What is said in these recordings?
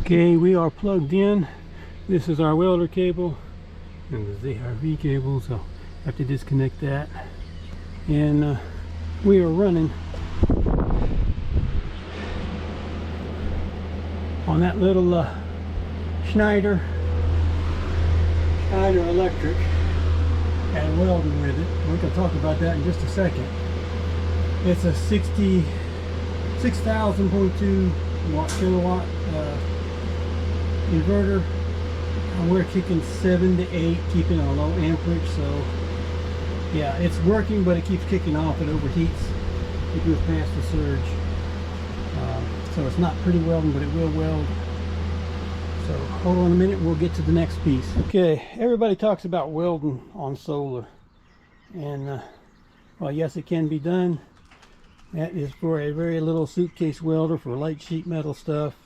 Okay, we are plugged in. This is our welder cable and the ZRV cable, so I have to disconnect that. And we are running on that little Schneider electric and welding with it. We can talk about that in just a second. It's a 6,000.2 kilowatt inverter, and we're kicking 7 to 8, keeping a low amperage. So yeah, it's working, but it keeps kicking off. It overheats. It goes past the surge. So it's not pretty welding, but it will weld. So hold on a minute, we'll get to the next piece. Okay, everybody talks about welding on solar, and well, yes, it can be done. That is for a very little suitcase welder for light sheet metal stuff.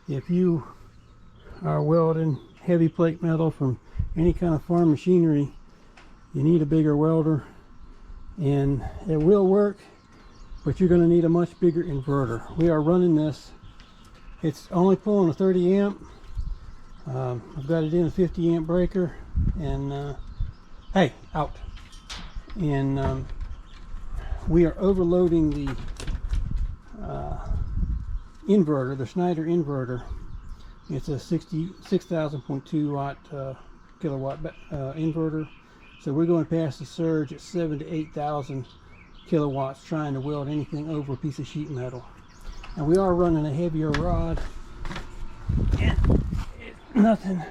If you are welding heavy plate metal from any kind of farm machinery, you need a bigger welder, and it will work, but you're going to need a much bigger inverter. We are running this. It's only pulling a 30 amp. I've got it in a 50 amp breaker, and hey, out. And we are overloading the inverter, the Schneider inverter. It's a 6,000.2 kilowatt inverter. So we're going past the surge at 7,000 to 8,000 kilowatts, trying to weld anything over a piece of sheet metal. And we are running a heavier rod, and nothing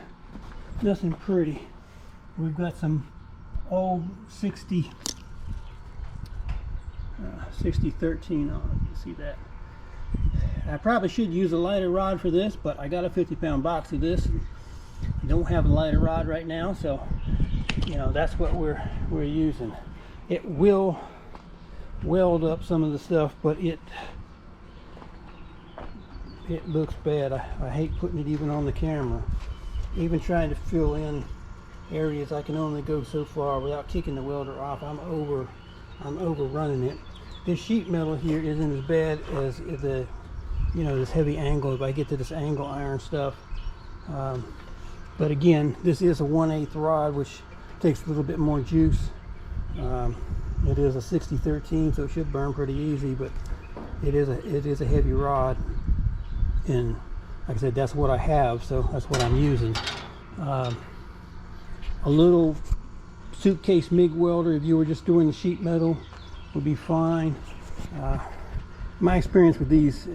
pretty. We've got some old 6013 on it. You see that? I probably should use a lighter rod for this, but I got a 50-pound box of this. I don't have a lighter rod right now, so you know, that's what we're using. It will weld up some of the stuff, but it looks bad. I hate putting it even on the camera. Even trying to fill in areas, I can only go so far without kicking the welder off. I'm overrunning it. This sheet metal here isn't as bad as the, you know, this heavy angle. If I get to this angle iron stuff, but again, this is a 1/8 rod, which takes a little bit more juice. It is a 6013, so it should burn pretty easy, but it is a heavy rod, and like I said, that's what I have, so that's what I'm using. A little suitcase MIG welder, if you were just doing the sheet metal, would be fine. My experience with these,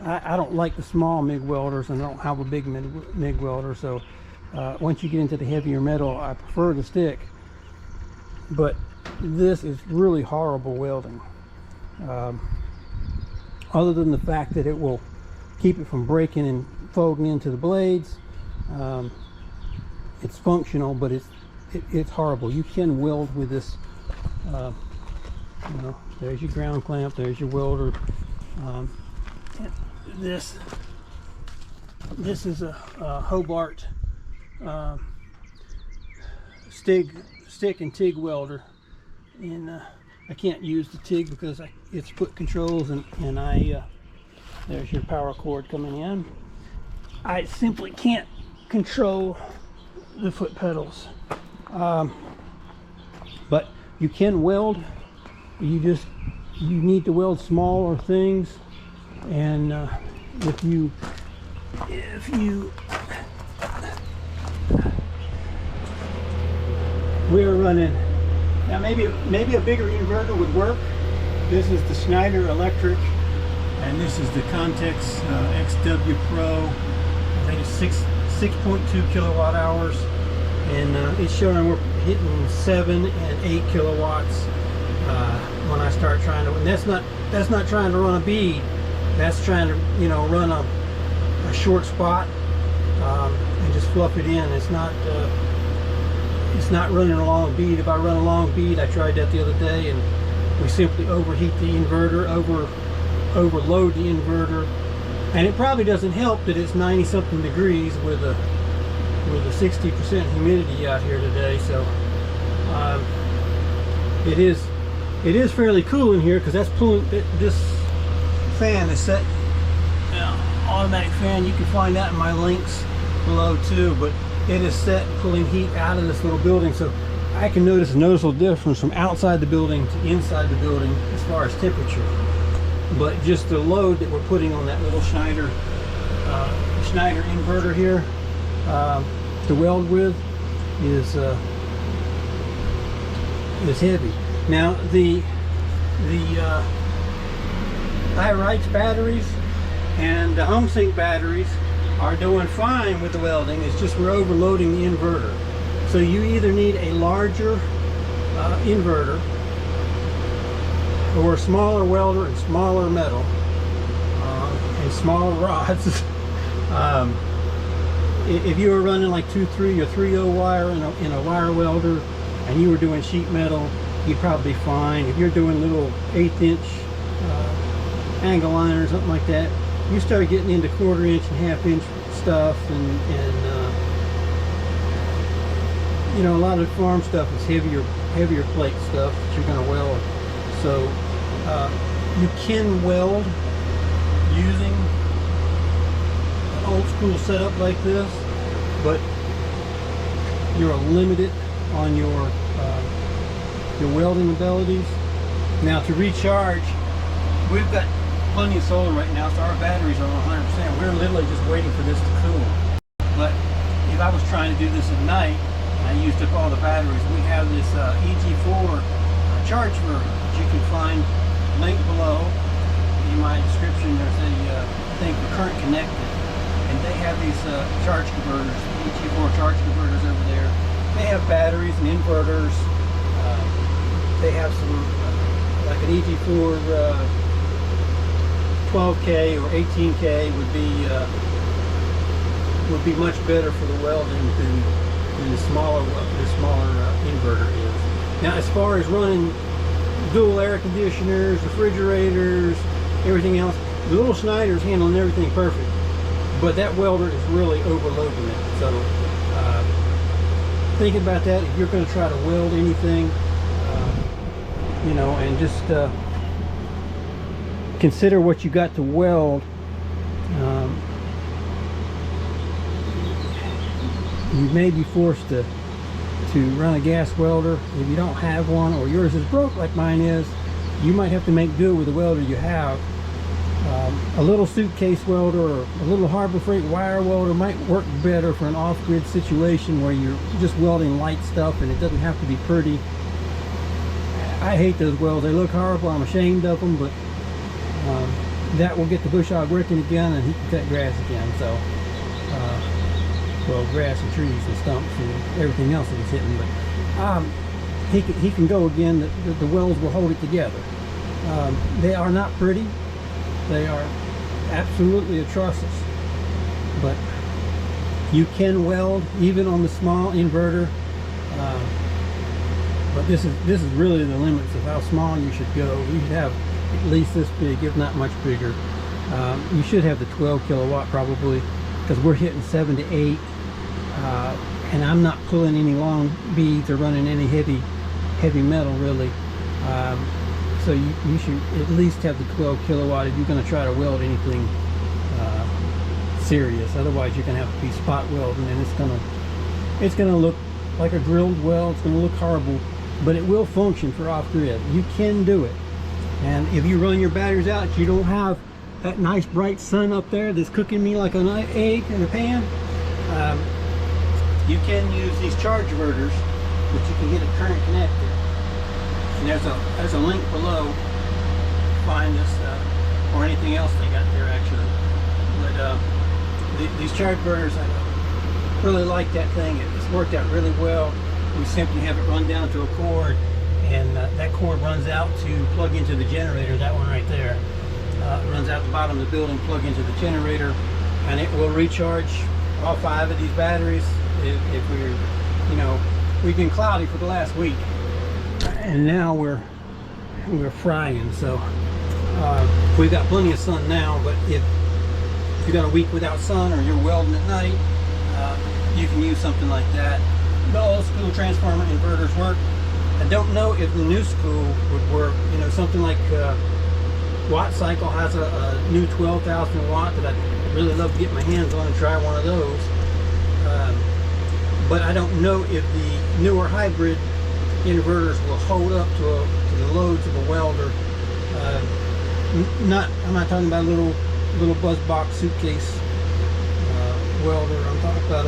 I don't like the small MIG welders, and I don't have a big MIG welder, so once you get into the heavier metal, I prefer the stick. But this is really horrible welding, other than the fact that it will keep it from breaking and folding into the blades. It's functional, but it's horrible. You can weld with this. You know, there's your ground clamp, there's your welder. This is a Hobart stick and TIG welder, and I can't use the TIG because it's foot controls, and there's your power cord coming in. I simply can't control the foot pedals, but you can weld. You need to weld smaller things, and if you we're running now, maybe a bigger inverter would work. This is the Schneider electric, and this is the Contex XW Pro. I think it's 6.2 kilowatt hours, and it's showing we're hitting 7 and 8 kilowatts when I start trying to. And that's not trying to run a bead. That's trying to, you know, run a short spot and just fluff it in. It's not running a long bead. If I run a long bead, I tried that the other day, and we simply overheat the inverter, overload the inverter, and it probably doesn't help that it's 90-something degrees with a 60% humidity out here today. So it is fairly cool in here, because that's pulling. This fan is set automatic fan. You can find that in my links below too, but it is set pulling heat out of this little building, so I can notice a noticeable difference from outside the building to inside the building as far as temperature. But just the load that we're putting on that little Schneider inverter here to weld with is heavy. Now the Irites batteries and the Humsienk batteries are doing fine with the welding. It's just we're overloading the inverter. So you either need a larger inverter or a smaller welder and smaller metal and smaller rods. If you were running like 2-3 or 3-0 wire in a wire welder and you were doing sheet metal, you'd probably be fine. If you're doing little 1/8" angle iron or something like that, you start getting into 1/4" and 1/2" stuff, and you know, a lot of farm stuff is heavier plate stuff that you're going to weld. So you can weld using an old school setup like this, but you're limited on your welding abilities. Now to recharge, we've got plenty of solar right now, so our batteries are 100%. We're literally just waiting for this to cool. But if I was trying to do this at night, I used up all the batteries. We have this EG4 charge version that you can find link below in my description. There's a thing for current connected, and they have these charge converters, EG4 charge converters over there. They have batteries and inverters. They have some like an EG4 12K or 18K would be much better for the welding than the smaller inverter is. Now, as far as running dual air conditioners, refrigerators, everything else, the little Schneider's handling everything perfect, but that welder is really overloading it. So thinking about that, if you're going to try to weld anything, you know, and just consider what you got to weld. You may be forced to run a gas welder. If you don't have one, or yours is broke like mine is, you might have to make do with the welder you have. A little suitcase welder or a little Harbor Freight wire welder might work better for an off-grid situation where you're just welding light stuff and it doesn't have to be pretty. I hate those welds. They look horrible. I'm ashamed of them, but that will get the bush hog working again, and he can cut grass again. So well, grass and trees and stumps and everything else that he's hitting, but he can go again. The welds will hold it together. They are not pretty. They are absolutely atrocious, but you can weld even on the small inverter. But this is really the limits of how small you should go. You should have at least this big, if not much bigger. You should have the 12 kilowatt probably, because we're hitting 7 to 8, and I'm not pulling any long beads or running any heavy metal really. So you should at least have the 12 kilowatt if you're going to try to weld anything serious. Otherwise, you're going to have to be spot welding, and it's going to look like a drilled weld. It's going to look horrible, but it will function for off-grid. You can do it. And if you run your batteries out, you don't have that nice bright sun up there that's cooking me like an egg in a pan, you can use these charge inverters, which you can get a current connected. And there's a link below. Find this or anything else they got there actually. But these charge inverters, I really like that thing. It's worked out really well. We simply have it run down to a cord, and that cord runs out to plug into the generator. That one right there runs out the bottom of the building, plug into the generator, and it will recharge all 5 of these batteries. If we're, you know, we've been cloudy for the last week, and now we're frying. So we've got plenty of sun now, but if you got a week without sun or you're welding at night, you can use something like that. The old school transformer inverters work. I don't know if the new school would work. You know, something like Watt Cycle has a new 12,000 watt that I really love to get my hands on and try one of those. But I don't know if the newer hybrid inverters will hold up to the loads of a welder. I'm not talking about a little buzz box suitcase welder. I'm talking about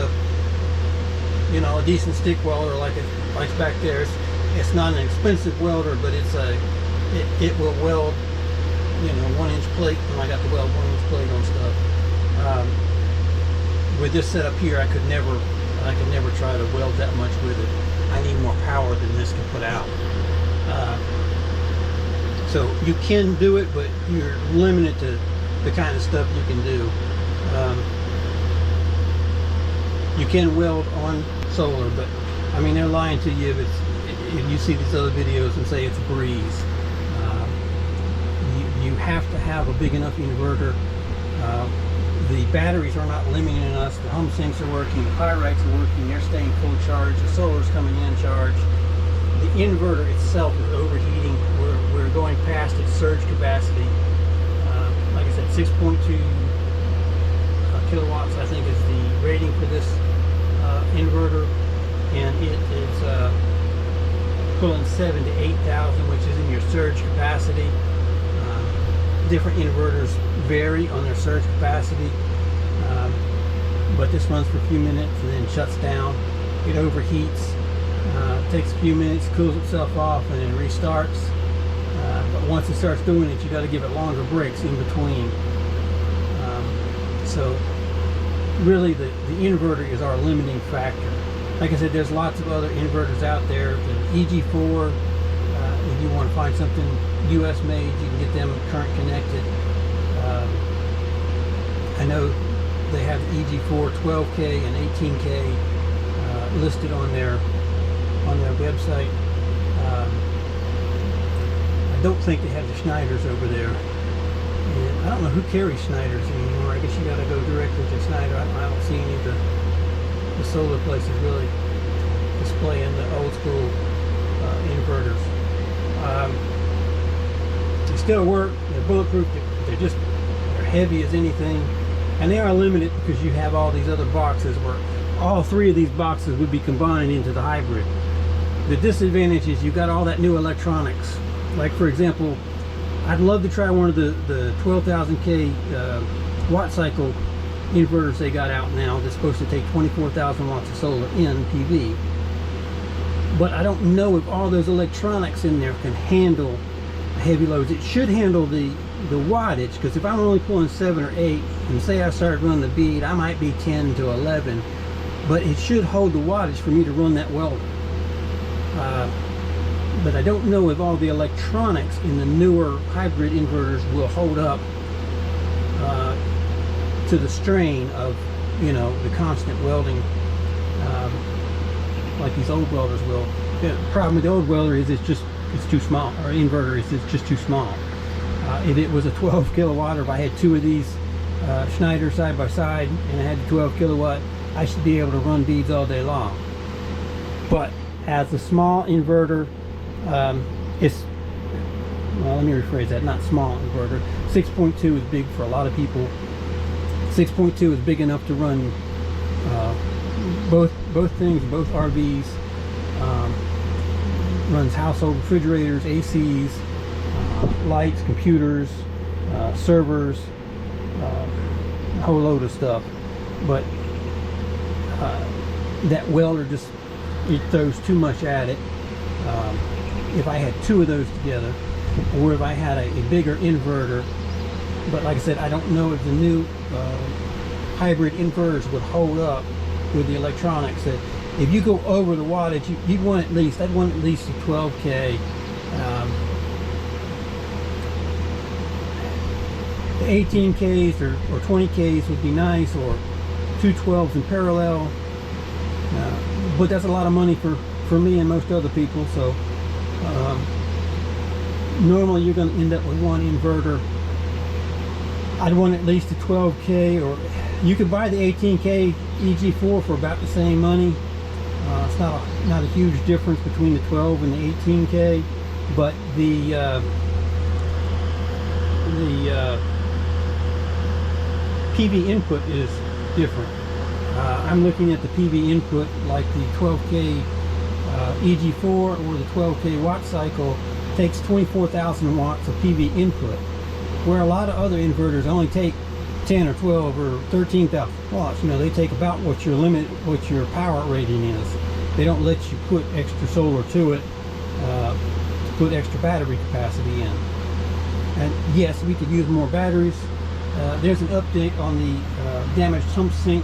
a decent stick welder like back there. It's not an expensive welder, but it will weld 1-inch plate, and I got to weld 1-inch plate on stuff. With this setup here, I could never try to weld that much with it. I need more power than this can put out. So you can do it, but you're limited to the kind of stuff you can do. You can weld on solar, but I mean, they're lying to you if you see these other videos and say it's a breeze. You have to have a big enough inverter. The batteries are not limiting us. The Humsienks are working, the pyrites are working, they're staying full charge, the solar's coming in charge. The inverter itself is overheating. We're going past its surge capacity. Like I said, 6.2 kilowatts I think is the rating for this inverter, and it is pulling 7,000 to 8,000, which is in your surge capacity. Different inverters vary on their surge capacity, but this runs for a few minutes and then shuts down. It overheats, takes a few minutes, cools itself off, and then restarts. But once it starts doing it, you got to give it longer breaks in between. So really the inverter is our limiting factor. Like I said, there's lots of other inverters out there. The EG4, if you want to find something US made, you can get them current connected. I know they have the EG4 12K and 18K listed on their website. I don't think they have the Schneiders over there. And I don't know who carries Schneiders anymore. I guess you got to go directly to Schneider. I don't see any of the solar places really displaying the old school inverters. They still work. They're bulletproof. They're heavy as anything, and they are limited because you have all these other boxes where all three of these boxes would be combined into the hybrid. The disadvantage is you got all that new electronics. Like for example, I'd love to try one of the 12,000K watt cycle inverters they got out now that's supposed to take 24,000 watts of solar in PV. But I don't know if all those electronics in there can handle heavy loads. It should handle the wattage, because if I'm only pulling 7 or 8, and say I started running the bead, I might be 10 to 11, but it should hold the wattage for me to run that welder. But I don't know if all the electronics in the newer hybrid inverters will hold up to the strain of the constant welding like these old welders will. The problem with the old welder is it's too small, or inverter is it's just too small. If it was a 12 kilowatt, or if I had two of these Schneider side by side and I had 12 kilowatt, I should be able to run beads all day long. But as a small inverter, it's, well, let me rephrase that, not small inverter. 6.2 is big for a lot of people. 6.2 is big enough to run both things, both RVs. Runs household refrigerators, ACs, lights, computers, servers, a whole load of stuff. But that welder just, it throws too much at it. If I had two of those together, or if I had a bigger inverter, but like I said, I don't know if the new hybrid inverters would hold up with the electronics. That if you go over the wattage, you'd want at least, I'd want at least a 12K. The 18Ks or 20Ks would be nice, or two 12s in parallel. But that's a lot of money for me and most other people. So normally you're going to end up with one inverter. I'd want at least a 12K, or you could buy the 18K EG4 for about the same money. It's not a huge difference between the 12 and the 18K, but the PV input is different. I'm looking at the PV input like the 12K EG4 or the 12K watt cycle takes 24,000 watts of PV input, where a lot of other inverters only take 10 or 12 or 13,000 watts. You know, they take about what your limit, what your power rating is. They don't let you put extra solar to it, to put extra battery capacity in. And yes, we could use more batteries. There's an update on the damaged Humsienk.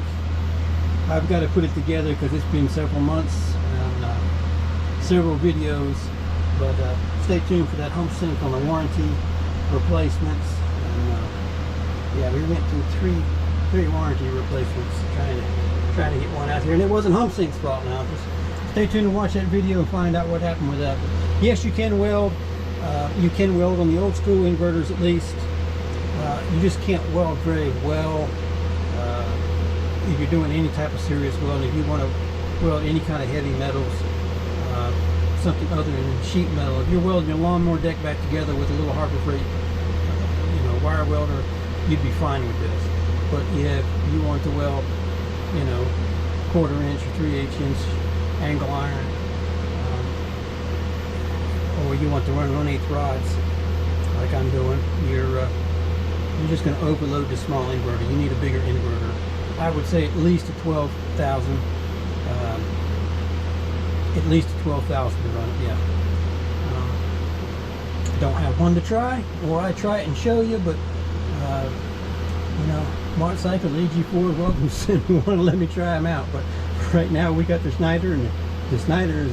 I've got to put it together because it's been several months and several videos, but stay tuned for that Humsienk on the warranty replacements. And yeah, we went through three warranty replacements trying to get one out here, and it wasn't Humsienk's fault. Now just stay tuned and watch that video and find out what happened with that. But yes, you can weld. You can weld on the old school inverters at least. You just can't weld very well if you're doing any type of serious welding. If you want to weld any kind of heavy metals, something other than sheet metal. If you're welding your lawnmower deck back together with a little Harbor Freight, wire welder, you'd be fine with this. But if you want to weld, 1/4 inch or 3/8 inch angle iron, or you want to run 1/8 rods, like I'm doing, you're just going to overload the small inverter. You need a bigger inverter. I would say at least a 12,000. At least a 12,000 to run it. Yeah. Don't have one to try, or I try it and show you, but Smart Cycle, AG4, welcome to send me one and let me try them out. But right now we got the Schneider, and the Schneider